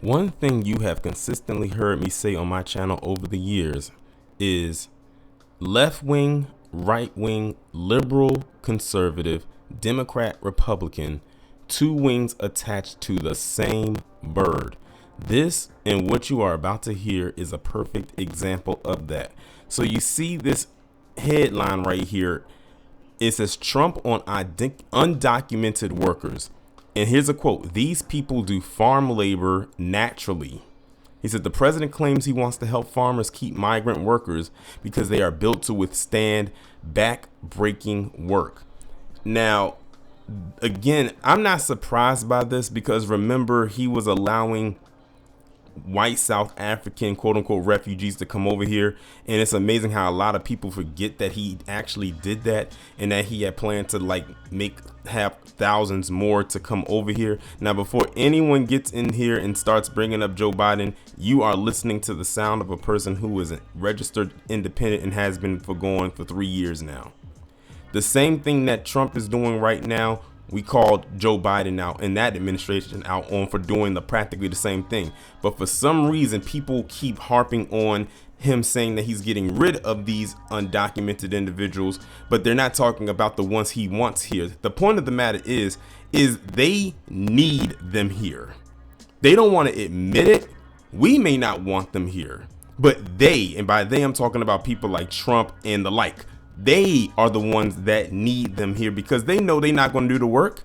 One thing you have consistently heard me say on my channel over the years is left wing, right wing, liberal, conservative, Democrat, Republican, two wings attached to the same bird. This and what you are about to hear is a perfect example of that. So you see this headline right here. It says Trump on undocumented workers. And here's a quote. These people do farm labor naturally. He said the president claims he wants to help farmers keep migrant workers because they are built to withstand back-breaking work. Now, again, I'm not surprised by this because remember, he was allowing white South African quote unquote refugees to come over here, and it's amazing how a lot of people forget that he actually did that and that he had planned to have thousands more to come over here. Now, before anyone gets in here and starts bringing up Joe Biden, you are listening to the sound of a person who is a registered independent and has been for 3 years now. The same thing that Trump is doing right now, we called Joe Biden out and that administration out on for doing practically the same thing. But for some reason, people keep harping on him saying that he's getting rid of these undocumented individuals, but they're not talking about the ones he wants here. The point of the matter is they need them here. They don't want to admit it. We may not want them here, but they, and by they, I'm talking about people like Trump and the like. They are the ones that need them here because they know they're not going to do the work.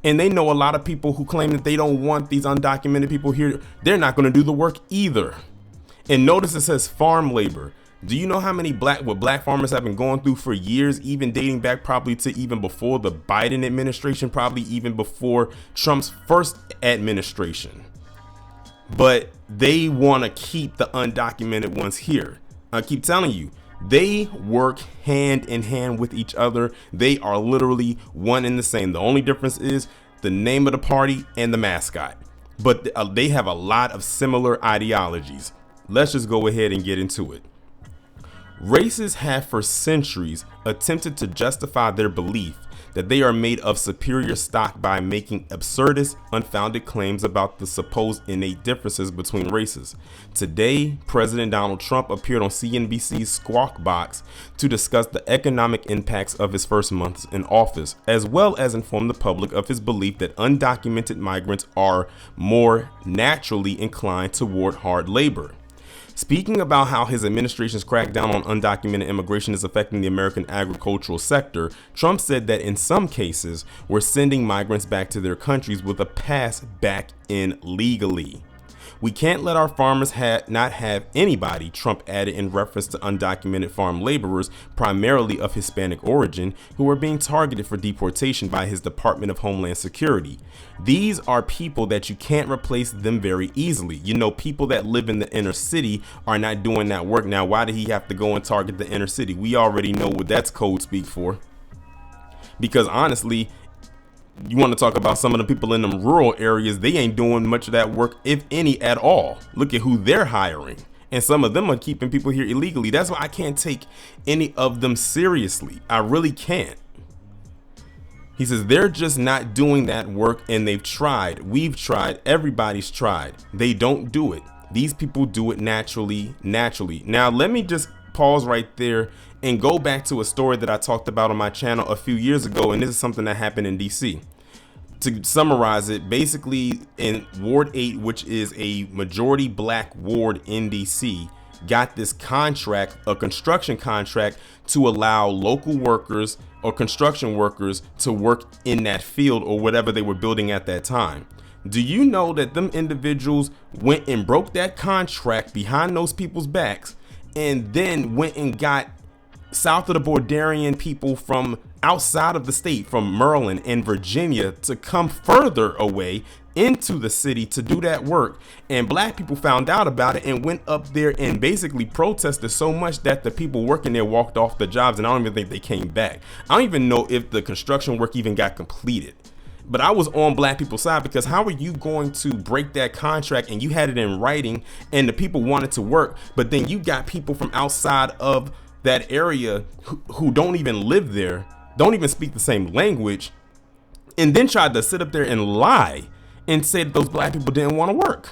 And they know a lot of people who claim that they don't want these undocumented people here. They're not going to do the work either. And notice it says farm labor. Do you know how many black farmers have been going through for years, even dating back probably to even before the Biden administration, probably even before Trump's first administration? But they want to keep the undocumented ones here. I keep telling you. They work hand in hand with each other. They are literally one and the same. The only difference is the name of the party and the mascot. But they have a lot of similar ideologies. Let's just go ahead and get into it. Races have for centuries attempted to justify their belief that they are made of superior stock by making absurdist, unfounded claims about the supposed innate differences between races. Today, President Donald Trump appeared on CNBC's Squawk Box to discuss the economic impacts of his first months in office, as well as inform the public of his belief that undocumented migrants are more naturally inclined toward hard labor. Speaking about how his administration's crackdown on undocumented immigration is affecting the American agricultural sector, Trump said that in some cases, we're sending migrants back to their countries with a pass back in legally. We can't let our farmers not have anybody, Trump added in reference to undocumented farm laborers, primarily of Hispanic origin, who are being targeted for deportation by his Department of Homeland Security. These are people that you can't replace them very easily. You know, people that live in the inner city are not doing that work. Now, why did he have to go and target the inner city? We already know what that's code speak for. Because honestly, you want to talk about some of the people in them rural areas, they ain't doing much of that work, if any at all. Look at who they're hiring. And some of them are keeping people here illegally. That's why I can't take any of them seriously. I really can't. He says they're just not doing that work, and they've tried. We've tried. Everybody's tried. They don't do it. These people do it naturally. Now, let me just pause right there and go back to a story that I talked about on my channel a few years ago. And this is something that happened in DC. To summarize it, basically in Ward 8, which is a majority black ward in DC, got this contract, a construction contract, to allow local workers or construction workers to work in that field or whatever they were building at that time. Do you know that them individuals went and broke that contract behind those people's backs and then went and got south of the Borderian people from outside of the state, from Maryland and Virginia, to come further away into the city to do that work? And black people found out about it and went up there and basically protested so much that the people working there walked off the jobs, and I don't even think they came back. I don't even know if the construction work even got completed. But I was on black people's side, because how are you going to break that contract and you had it in writing and the people wanted to work, but then you got people from outside of that area who don't even live there, don't even speak the same language, and then tried to sit up there and lie and say that those black people didn't want to work?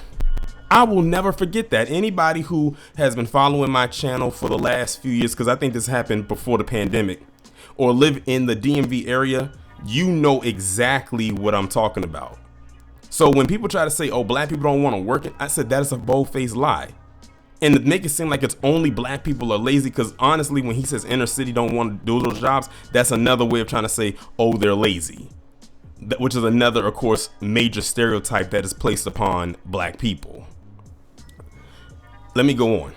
I will never forget that. Anybody who has been following my channel for the last few years, because I think this happened before the pandemic, or live in the DMV area, you know exactly what I'm talking about. So when people try to say, oh, black people don't want to work, I said that is a bold-faced lie. And to make it seem like it's only black people are lazy, because honestly, when he says inner city don't want to do those jobs, that's another way of trying to say, oh, they're lazy. Which is another, of course, major stereotype that is placed upon black people. Let me go on.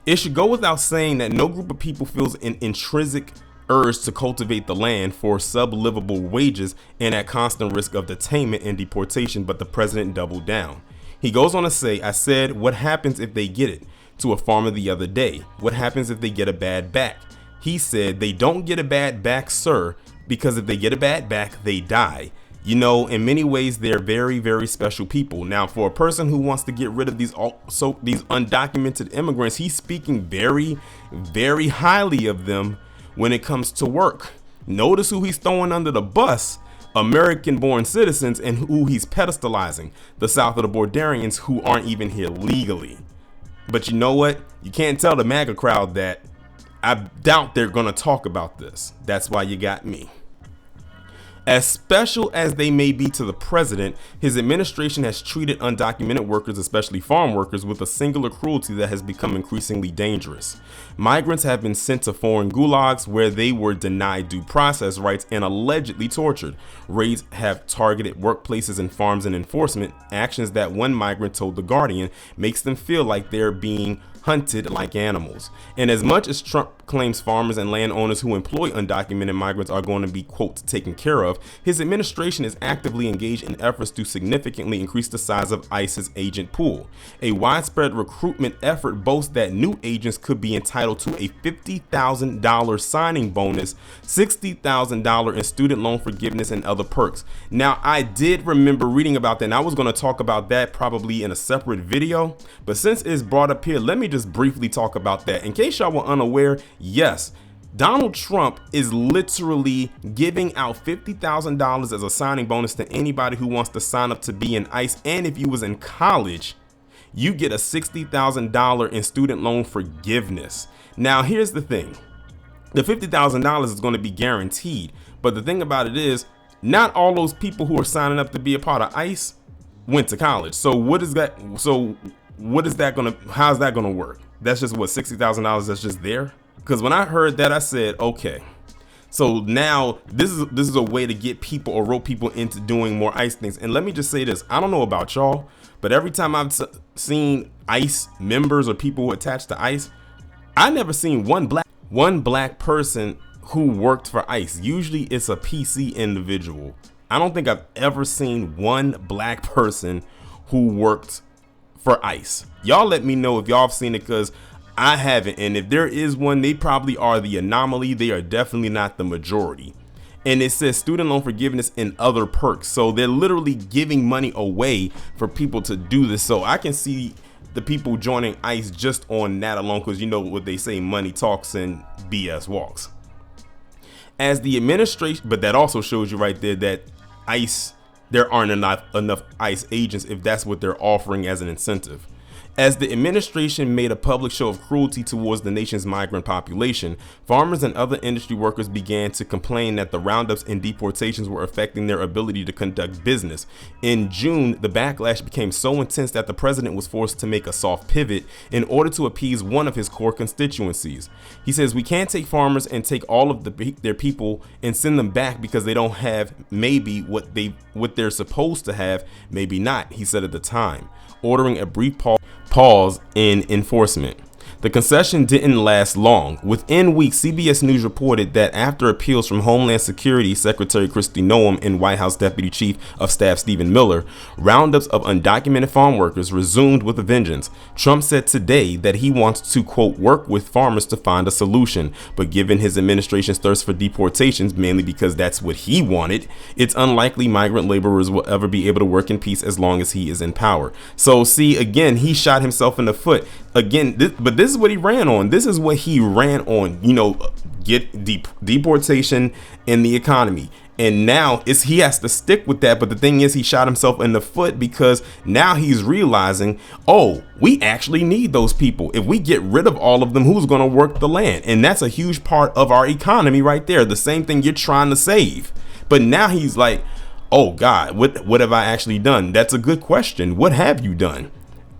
It should go without saying that no group of people feels an intrinsic urge to cultivate the land for sub-livable wages and at constant risk of detainment and deportation, but the president doubled down. He goes on to say, I said, what happens if they get it? To a farmer the other day. What happens if they get a bad back? He said, they don't get a bad back, sir, because if they get a bad back, they die. You know, in many ways, they're very, very special people. Now, for a person who wants to get rid of these undocumented immigrants, he's speaking very, very highly of them when it comes to work. Notice who he's throwing under the bus: American-born citizens, and who he's pedestalizing, the South of the Borderians, who aren't even here legally. But you know what? You can't tell the MAGA crowd that. I doubt they're going to talk about this. That's why you got me. As special as they may be to the president, his administration has treated undocumented workers, especially farm workers, with a singular cruelty that has become increasingly dangerous. Migrants have been sent to foreign gulags where they were denied due process rights and allegedly tortured. Raids have targeted workplaces and farms and enforcement actions that one migrant told The Guardian makes them feel like they're being hunted like animals. And as much as Trump claims farmers and landowners who employ undocumented migrants are going to be, quote, taken care of, his administration is actively engaged in efforts to significantly increase the size of ICE's agent pool. A widespread recruitment effort boasts that new agents could be entitled to a $50,000 signing bonus, $60,000 in student loan forgiveness, and other perks. Now, I did remember reading about that, and I was going to talk about that probably in a separate video, but since it's brought up here, let me just briefly talk about that. In case y'all were unaware, yes, Donald Trump is literally giving out $50,000 as a signing bonus to anybody who wants to sign up to be in ICE. And if you was in college, you get a $60,000 in student loan forgiveness. Now, here's the thing. The $50,000 is going to be guaranteed. But the thing about it is, not all those people who are signing up to be a part of ICE went to college. So what is that? How's that gonna work? That's just what, $60,000 that's just there? Because when I heard that, I said, okay, so now this is a way to get people or rope people into doing more ICE things. And let me just say this, I don't know about y'all, but every time I've seen ICE members or people who attached to ICE, I never seen one black person who worked for ICE. Usually it's a PC individual. I don't think I've ever seen one black person who worked for ICE. Y'all let me know if y'all have seen it, because I haven't. And if there is one, they probably are the anomaly. They are definitely not the majority. And it says student loan forgiveness and other perks. So they're literally giving money away for people to do this. So I can see the people joining ICE just on that alone, because you know what they say, money talks and BS walks. As the administration, but that also shows you right there that ICE, there aren't enough ICE agents if that's what they're offering as an incentive. As the administration made a public show of cruelty towards the nation's migrant population, farmers and other industry workers began to complain that the roundups and deportations were affecting their ability to conduct business. In June, the backlash became so intense that the president was forced to make a soft pivot in order to appease one of his core constituencies. He says, we can't take farmers and take all of their people and send them back because they don't have maybe what they're supposed to have, maybe not, he said at the time, ordering a brief pause in enforcement. The concession didn't last long. Within weeks, CBS News reported that after appeals from Homeland Security Secretary Kristi Noem and White House Deputy Chief of Staff Stephen Miller, roundups of undocumented farm workers resumed with a vengeance. Trump said today that he wants to, quote, work with farmers to find a solution. But given his administration's thirst for deportations, mainly because that's what he wanted, it's unlikely migrant laborers will ever be able to work in peace as long as he is in power. So see, again, he shot himself in the foot. Again, but this this is what he ran on. This is what he ran on, you know, get deportation in the economy. And now he has to stick with that. But the thing is, he shot himself in the foot, because now he's realizing, oh, we actually need those people. If we get rid of all of them, who's going to work the land? And that's a huge part of our economy right there. The same thing you're trying to save. But now he's like, oh, God, what have I actually done? That's a good question. What have you done?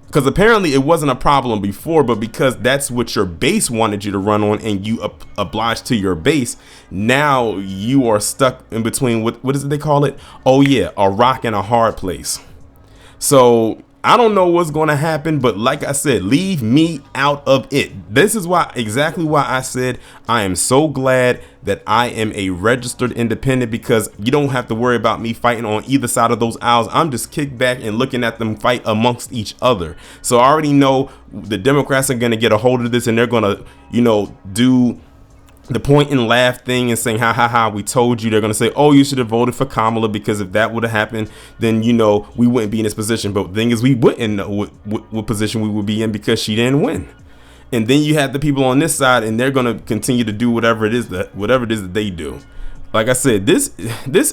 Because apparently it wasn't a problem before, but because that's what your base wanted you to run on, and you obliged to your base, now you are stuck in between, what is it they call it? Oh yeah, a rock and a hard place. So I don't know what's going to happen, but like I said, leave me out of it. This is exactly why I said I am so glad that I am a registered independent, because you don't have to worry about me fighting on either side of those aisles. I'm just kicked back and looking at them fight amongst each other. So I already know the Democrats are going to get a hold of this, and they're going to, you know, do the point and laugh thing and saying, ha ha ha, we told you. They're going to say, oh, you should have voted for Kamala, because if that would have happened, then, you know, we wouldn't be in this position. But the thing is, we wouldn't know what position we would be in, because she didn't win. And then you have the people on this side, and they're going to continue to do whatever it is that they do. Like I said, this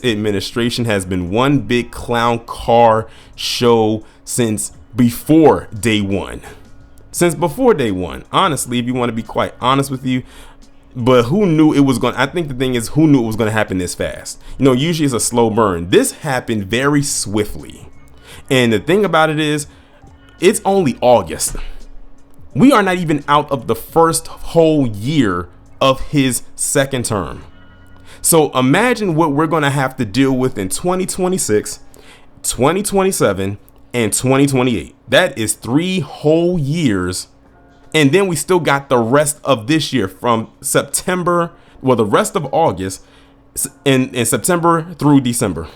administration has been one big clown car show since before day one. Honestly, if you want to be quite honest with you. But who knew it was going to, I think the thing is, who knew it was going to happen this fast? You know, usually it's a slow burn. This happened very swiftly. And the thing about it is, it's only August. We are not even out of the first whole year of his second term. So imagine what we're going to have to deal with in 2026, 2027, and 2028. That is 3 whole years. And then we still got the rest of this year from September, well, the rest of August in September through December.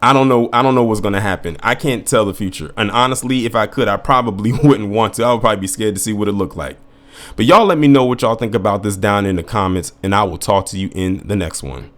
I don't know what's going to happen. I can't tell the future. And honestly, if I could, I probably wouldn't want to. I would probably be scared to see what it looked like. But y'all let me know what y'all think about this down in the comments, and I will talk to you in the next one.